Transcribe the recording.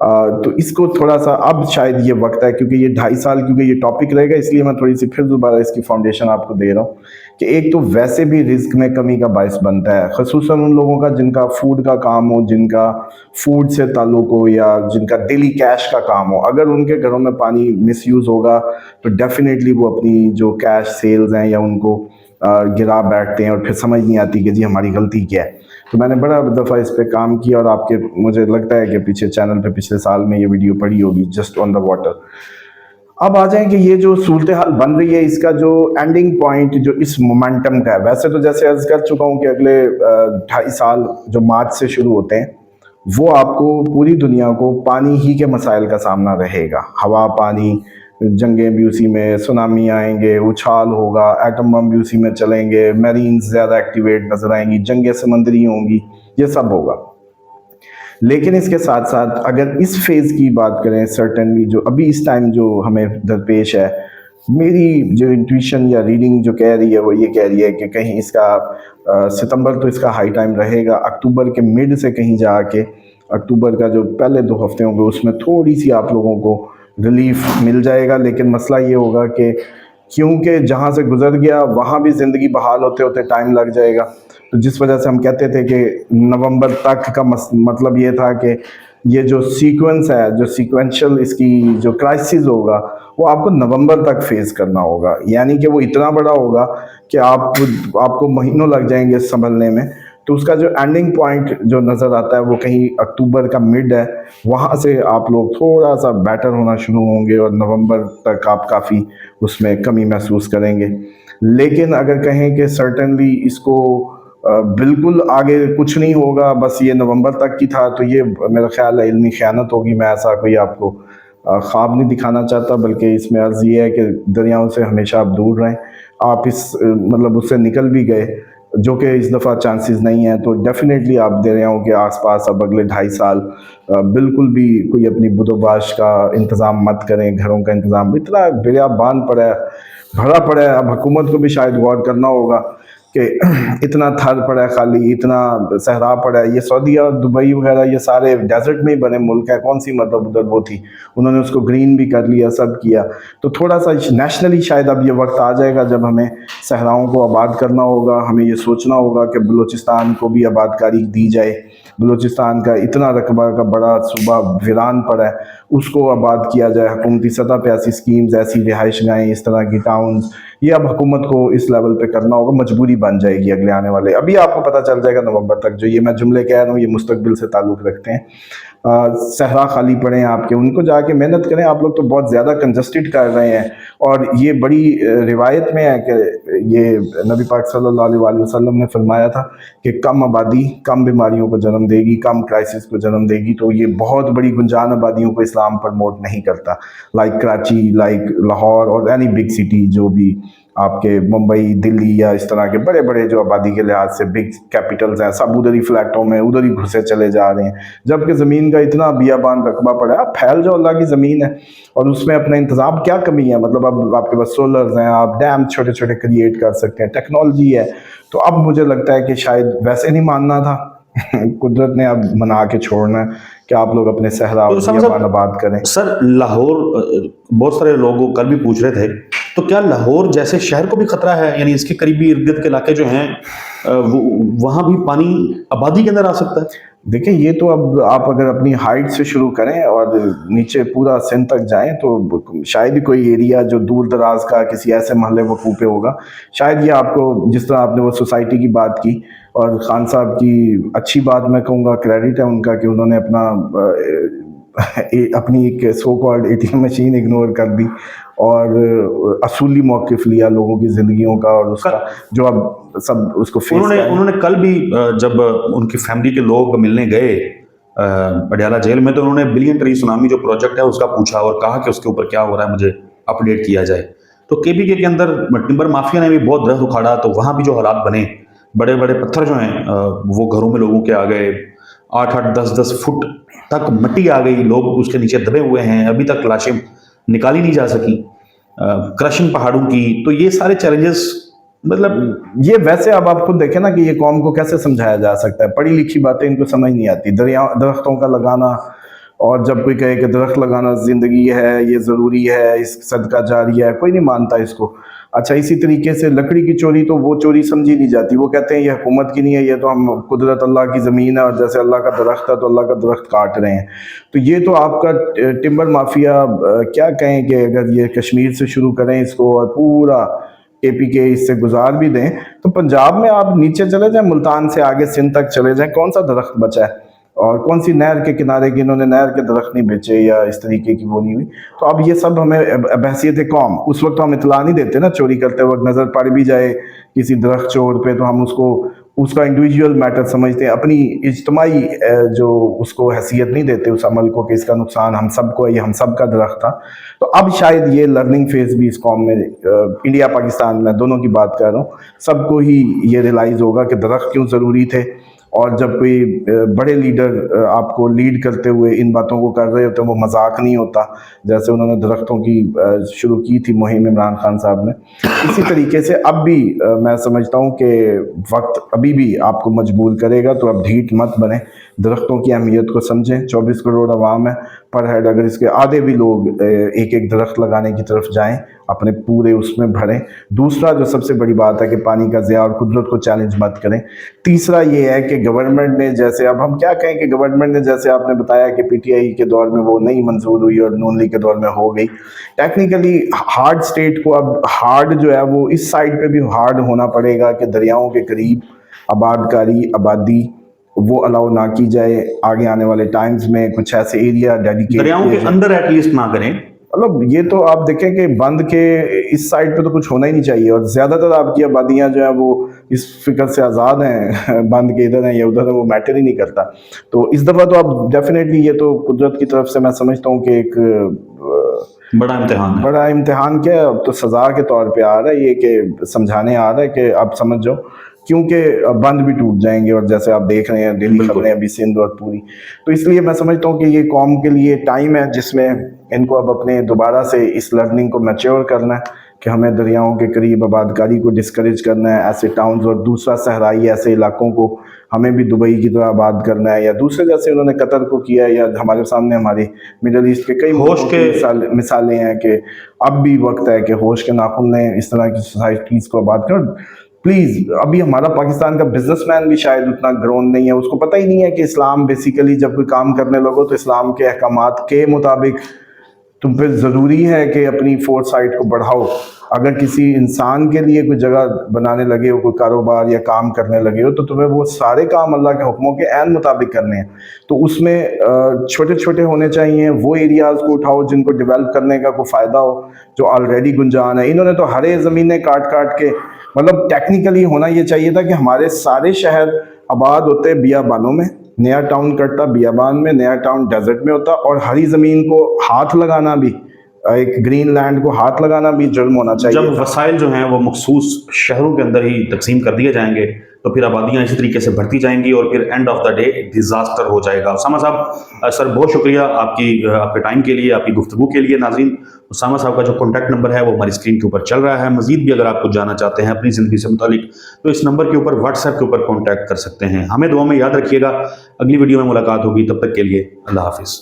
تو اس کو تھوڑا سا اب شاید یہ وقت ہے، کیونکہ یہ 2.5 سال کیونکہ یہ ٹاپک رہے گا، اس لیے میں تھوڑی سی پھر دوبارہ اس کی فاؤنڈیشن آپ کو دے رہا ہوں کہ ایک تو ویسے بھی رزق میں کمی کا باعث بنتا ہے، خصوصاً ان لوگوں کا جن کا فوڈ کا کام ہو، جن کا فوڈ سے تعلق ہو، یا جن کا ڈیلی کیش کا کام ہو. اگر ان کے گھروں میں پانی مس یوز ہوگا تو ڈیفینیٹلی وہ اپنی جو کیش سیلز ہیں یا ان کو گرا بیٹھتے ہیں، اور پھر سمجھ نہیں آتی کہ جی ہماری غلطی کیا ہے. تو میں نے بڑا دفعہ اس پہ کام کیا، اور آپ کے مجھے لگتا ہے کہ پیچھے چینل پہ پچھلے سال میں یہ ویڈیو پڑی ہوگی، جسٹ آن دا واٹر. اب آ جائیں کہ یہ جو صورتحال بن رہی ہے، اس کا جو اینڈنگ پوائنٹ جو اس مومنٹم کا ہے، ویسے تو جیسے عرض کر چکا ہوں کہ اگلے 2.5 سال جو مارچ سے شروع ہوتے ہیں وہ آپ کو پوری دنیا کو پانی ہی کے مسائل کا سامنا رہے گا. ہوا، پانی، جنگیں بھی اسی میں، سونامی آئیں گے، اچھال ہوگا، ایٹم بم بھی اسی میں چلیں گے، میرینز زیادہ ایکٹیویٹ نظر آئیں گی، جنگیں سمندری ہوں گی، یہ سب ہوگا. لیکن اس کے ساتھ ساتھ اگر اس فیز کی بات کریں، سرٹنلی جو ابھی اس ٹائم جو ہمیں درپیش ہے، میری جو انٹویشن یا ریڈنگ جو کہہ رہی ہے وہ یہ کہہ رہی ہے کہ کہیں اس کا ستمبر تو اس کا ہائی ٹائم رہے گا، اکتوبر کے مڈ سے کہیں جا کے اکتوبر کا جو پہلے 2 ہفتے ہوں گے اس میں تھوڑی سی آپ لوگوں کو ریلیف مل جائے گا. لیکن مسئلہ یہ ہوگا کہ کیونکہ جہاں سے گزر گیا وہاں بھی زندگی بحال ہوتے ہوتے ٹائم لگ جائے گا. تو جس وجہ سے ہم کہتے تھے کہ نومبر تک کا مطلب یہ تھا کہ یہ جو سیکوینس ہے، جو سیکوینشل اس کی جو کرائسس ہوگا وہ آپ کو نومبر تک فیس کرنا ہوگا. یعنی کہ وہ اتنا بڑا ہوگا کہ آپ کو مہینوں لگ جائیں گے سنبھلنے میں. تو اس کا جو اینڈنگ پوائنٹ جو نظر آتا ہے وہ کہیں اکتوبر کا مڈ ہے، وہاں سے آپ لوگ تھوڑا سا بیٹر ہونا شروع ہوں گے، اور نومبر تک آپ کافی اس میں کمی محسوس کریں گے. لیکن اگر کہیں کہ سرٹنلی اس کو بالکل آگے کچھ نہیں ہوگا، بس یہ نومبر تک کی تھا، تو یہ میرا خیال ہے علمی خیانت ہوگی. میں ایسا کوئی آپ کو خواب نہیں دکھانا چاہتا، بلکہ اس میں عرض یہ ہے کہ دریاؤں سے ہمیشہ آپ دور رہیں. آپ مطلب اس سے نکل بھی گئے، جو کہ اس دفعہ چانسز نہیں ہیں، تو ڈیفینیٹلی آپ دریاؤں کے آس پاس اب اگلے 2.5 سال بالکل بھی کوئی اپنی بدوباش کا انتظام مت کریں. گھروں کا انتظام اتنا بیابان پڑا ہے، بھرا پڑا ہے. اب حکومت کو بھی شاید غور کرنا ہوگا کہ اتنا تھر پڑا ہے خالی، اتنا صحرا پڑا ہے. یہ سعودیہ اور دبئی وغیرہ یہ سارے ڈیزرٹ میں ہی بنے ملک ہیں، کون سی مطلب ادھر وہ تھی، انہوں نے اس کو گرین بھی کر لیا، سب کیا. تو تھوڑا سا نیشنلی شاید اب یہ وقت آ جائے گا جب ہمیں صحراؤں کو آباد کرنا ہوگا. ہمیں یہ سوچنا ہوگا کہ بلوچستان کو بھی آباد کاری دی جائے. بلوچستان کا اتنا رقبہ کا بڑا صوبہ ویران پڑا ہے، اس کو آباد کیا جائے. حکومتی سطح پہ ایسی سکیمز، ایسی رہائش گاہیں، اس طرح کی ٹاؤنز، یہ اب حکومت کو اس لیول پہ کرنا ہوگا. مجبوری بن جائے گی اگلے آنے والے. ابھی آپ کو پتہ چل جائے گا نومبر تک. جو یہ میں جملے کہہ رہا ہوں یہ مستقبل سے تعلق رکھتے ہیں. صحرا خالی پڑے ہیں آپ کے، ان کو جا کے محنت کریں. آپ لوگ تو بہت زیادہ کنجسٹڈ کر رہے ہیں، اور یہ بڑی روایت میں ہے کہ یہ نبی پاک صلی اللہ علیہ وآلہ وسلم نے فرمایا تھا کہ کم آبادی کم بیماریوں کو جنم دے گی، کم کرائسس کو جنم دے گی. تو یہ بہت بڑی گنجان آبادیوں کو اسلام پرموٹ نہیں کرتا، لائک کراچی، لائک لاہور، اور اینی بگ سٹی جو بھی آپ کے ممبئی، دلی، یا اس طرح کے بڑے بڑے جو آبادی کے لحاظ سے بگ کیپٹلز ہیں، سب ادھر ہی فلیٹوں میں ادھر ہی گھسے چلے جا رہے ہیں. جبکہ زمین کا اتنا بیابان رقبہ پڑا ہے. آپ پھیل جاؤ، اللہ کی زمین ہے، اور اس میں اپنا انتظام. کیا کمی ہے؟ مطلب اب آپ کے پاس سولرز ہیں، آپ ڈیم چھوٹے چھوٹے کریٹ کر سکتے ہیں، ٹیکنالوجی ہے. تو اب مجھے لگتا ہے کہ شاید ویسے نہیں ماننا تھا، قدرت نے اب منا کے چھوڑنا ہے کہ آپ لوگ اپنے صحرا اور بیابان آباد کریں. سر لاہور، بہت سارے لوگ کل بھی پوچھ رہے تھے، تو کیا لاہور جیسے شہر کو بھی خطرہ ہے؟ یعنی اس کے قریبی ارد گرد کے علاقے جو ہیں وہاں بھی پانی آبادی کے اندر آ سکتا ہے؟ دیکھیں یہ تو اب آپ اگر اپنی ہائٹ سے شروع کریں اور نیچے پورا سندھ تک جائیں تو شاید ہی کوئی ایریا جو دور دراز کا کسی ایسے محلے وقوع پہ ہوگا. شاید یہ آپ کو، جس طرح آپ نے وہ سوسائٹی کی بات کی، اور خان صاحب کی اچھی بات میں کہوں گا، کریڈٹ ہے ان کا کہ انہوں نے اپنی ایک so called ATM machine ignore کر دی اور اصولی موقف لیا لوگوں کی زندگیوں کا، اور اس کا جو اب سب اس کو فیس کریں. انہوں نے کل بھی جب ان کی فیملی کے لوگ ملنے گئے پڈیالہ جیل میں، تو انہوں نے بلین ٹری سونامی جو پروجیکٹ ہے اس کا پوچھا اور کہا کہ اس کے اوپر کیا ہو رہا ہے، مجھے اپڈیٹ کیا جائے. تو KPK کے اندر ٹمبر مافیا نے بھی بہت درخت اکھاڑا، تو وہاں بھی جو حالات بنے، بڑے بڑے پتھر جو ہیں وہ گھروں میں لوگوں کے آ گئے، 8-8 10-10 فٹ تک مٹی آ گئی، لوگ اس کے نیچے دبے ہوئے ہیں، ابھی تک لاشیں نکالی نہیں جا سکی، کرشنگ پہاڑوں کی. تو یہ سارے چیلنجز، مطلب یہ ویسے اب آپ خود دیکھیں نا کہ یہ قوم کو کیسے سمجھایا جا سکتا ہے. پڑھی لکھی باتیں ان کو سمجھ نہیں آتی. درختوں کا لگانا، اور جب کوئی کہے کہ درخت لگانا زندگی ہے، یہ ضروری ہے، اس صدقہ جاریہ ہے، کوئی نہیں مانتا اس کو۔ اچھا اسی طریقے سے لکڑی کی چوری تو وہ چوری سمجھی نہیں جاتی، وہ کہتے ہیں یہ حکومت کی نہیں ہے، یہ تو ہم قدرت اللہ کی زمین ہے، اور جیسے اللہ کا درخت ہے تو اللہ کا درخت کاٹ رہے ہیں۔ تو یہ تو آپ کا ٹمبر مافیا کیا کہیں کہ اگر یہ کشمیر سے شروع کریں اس کو اور پورا اے پی کے اس سے گزار بھی دیں، تو پنجاب میں آپ نیچے چلے جائیں، ملتان سے آگے سندھ تک چلے جائیں، کون سا درخت بچا ہے؟ اور کون سی نہر کے کنارے کی انہوں نے نہر کے درخت نہیں بیچے یا اس طریقے کی وہ نہیں ہوئی؟ تو اب یہ سب ہمیں بحثیت قوم، اس وقت ہم اطلاع نہیں دیتے نا، چوری کرتے وقت نظر پڑ بھی جائے کسی درخت چور پہ تو ہم اس کا انڈیویجول میٹر سمجھتے ہیں، اپنی اجتماعی جو اس کو حیثیت نہیں دیتے اس عمل کو کہ اس کا نقصان ہم سب کو ہے، یہ ہم سب کا درخت تھا۔ تو اب شاید یہ لرننگ فیز بھی اس قوم میں، انڈیا پاکستان میں دونوں کی بات کر رہا ہوں، سب کو ہی یہ ریلائز ہوگا کہ درخت کیوں ضروری تھے، اور جب کوئی بڑے لیڈر آپ کو لیڈ کرتے ہوئے ان باتوں کو کر رہے ہوتے ہیں وہ مذاق نہیں ہوتا، جیسے انہوں نے درختوں کی شروع کی تھی مہم عمران خان صاحب نے، اسی طریقے سے اب بھی میں سمجھتا ہوں کہ وقت ابھی بھی آپ کو مجبور کرے گا، تو اب ڈھیٹ مت بنیں، درختوں کی اہمیت کو سمجھیں۔ 24 کروڑ عوام ہے، پر ہیڈ اگر اس کے آدھے بھی لوگ ایک ایک درخت لگانے کی طرف جائیں، اپنے پورے اس میں بھریں۔ دوسرا جو سب سے بڑی بات ہے کہ پانی کا ضیاع اور قدرت کو چیلنج مت کریں۔ تیسرا یہ ہے کہ گورنمنٹ نے جیسے، اب ہم کیا کہیں کہ گورنمنٹ نے جیسے آپ نے بتایا کہ پی ٹی آئی کے دور میں وہ نہیں منظور ہوئی اور نون لیگ کے دور میں ہو گئی، ٹیکنیکلی ہارڈ سٹیٹ کو اب ہارڈ جو ہے وہ اس سائڈ پہ بھی ہارڈ ہونا پڑے گا کہ دریاؤں کے قریب آبادی وہ الاؤ نہ کی جائے، آگے آنے والے ٹائمز میں کچھ ایسے ایریا ڈیڈیکیٹ دریاؤں کے اندر ایٹ لیسٹ نہ کریں۔ مطلب یہ تو آپ دیکھیں کہ بند کے اس سائڈ پہ تو کچھ ہونا ہی نہیں چاہیے، اور زیادہ تر آپ کی آبادیاں جو ہیں وہ اس فکر سے آزاد ہیں، بند کے ادھر ہیں یا ادھر ہیں، وہ میٹر ہی نہیں کرتا۔ تو اس دفعہ تو اب ڈیفینیٹلی یہ تو قدرت کی طرف سے میں سمجھتا ہوں کہ ایک بڑا امتحان ہے، بڑا امتحان کیا ہے، اب تو سزا کے طور پہ آ رہا ہے یہ کہ سمجھانے آ رہا ہے کہ اب سمجھ جاؤ، کیونکہ بند بھی ٹوٹ جائیں گے، اور جیسے آپ دیکھ رہے ہیں دلی خبریں ابھی سندھ اور پوری، تو اس لیے میں سمجھتا ہوں کہ یہ قوم کے لیے ٹائم ہے جس میں ان کو اب اپنے دوبارہ سے اس لرننگ کو میچور کرنا ہے کہ ہمیں دریاؤں کے قریب آباد کاری کو ڈسکریج کرنا ہے، ایسے ٹاؤنز، اور دوسرا صحرائی ایسے علاقوں کو ہمیں بھی دبئی کی طرح آباد کرنا ہے، یا دوسرے جیسے انہوں نے قطر کو کیا ہے، یا ہمارے سامنے ہماری مڈل ایسٹ کے کئی مثالیں ہیں کہ اب بھی وقت ہے کہ ہوش کے ناخن لیں، اس طرح کی سوسائٹیز کو آباد کریں۔ پلیز، ابھی ہمارا پاکستان کا بزنس مین بھی شاید اتنا گرون نہیں ہے، اس کو پتہ ہی نہیں ہے کہ اسلام بیسیکلی جب کوئی کام کرنے لگو تو اسلام کے احکامات کے مطابق تم پہ ضروری ہے کہ اپنی فورتھ سائٹ کو بڑھاؤ۔ اگر کسی انسان کے لیے کوئی جگہ بنانے لگے ہو، کوئی کاروبار یا کام کرنے لگے ہو، تو تمہیں وہ سارے کام اللہ کے حکموں کے عین مطابق کرنے ہیں۔ تو اس میں چھوٹے چھوٹے ہونے چاہیے، وہ ایریاز کو اٹھاؤ جن کو ڈیولپ کرنے کا کوئی فائدہ ہو، جو آلریڈی گنجان ہے۔ انہوں نے تو ہرے زمینیں کاٹ کاٹ کے، مطلب ٹیکنیکلی ہونا یہ چاہیے تھا کہ ہمارے سارے شہر آباد ہوتے بیابانوں میں، نیا ٹاؤن کٹتا بیابان میں، نیا ٹاؤن ڈیزرٹ میں ہوتا، اور ہری زمین کو ہاتھ لگانا بھی، ایک گرین لینڈ کو ہاتھ لگانا بھی جرم ہونا چاہیے۔ جب وسائل جو ہیں وہ مخصوص شہروں کے اندر ہی تقسیم کر دیے جائیں گے تو پھر آبادیاں اسی طریقے سے بڑھتی جائیں گی، اور پھر end of the day disaster ہو جائے گا۔ اسامہ صاحب سر بہت شکریہ آپ کے ٹائم کے لیے، آپ کی گفتگو کے لیے۔ ناظرین، اسامہ صاحب کا جو کانٹیکٹ نمبر ہے وہ ہماری اسکرین کے اوپر چل رہا ہے۔ مزید بھی اگر آپ کو جاننا چاہتے ہیں اپنی زندگی سے متعلق تو اس نمبر کے اوپر واٹس ایپ کے اوپر کانٹیکٹ کر سکتے ہیں۔ ہمیں دعا میں یاد رکھیے گا، اگلی ویڈیو میں ملاقات ہوگی، تب تک کے لیے اللہ حافظ۔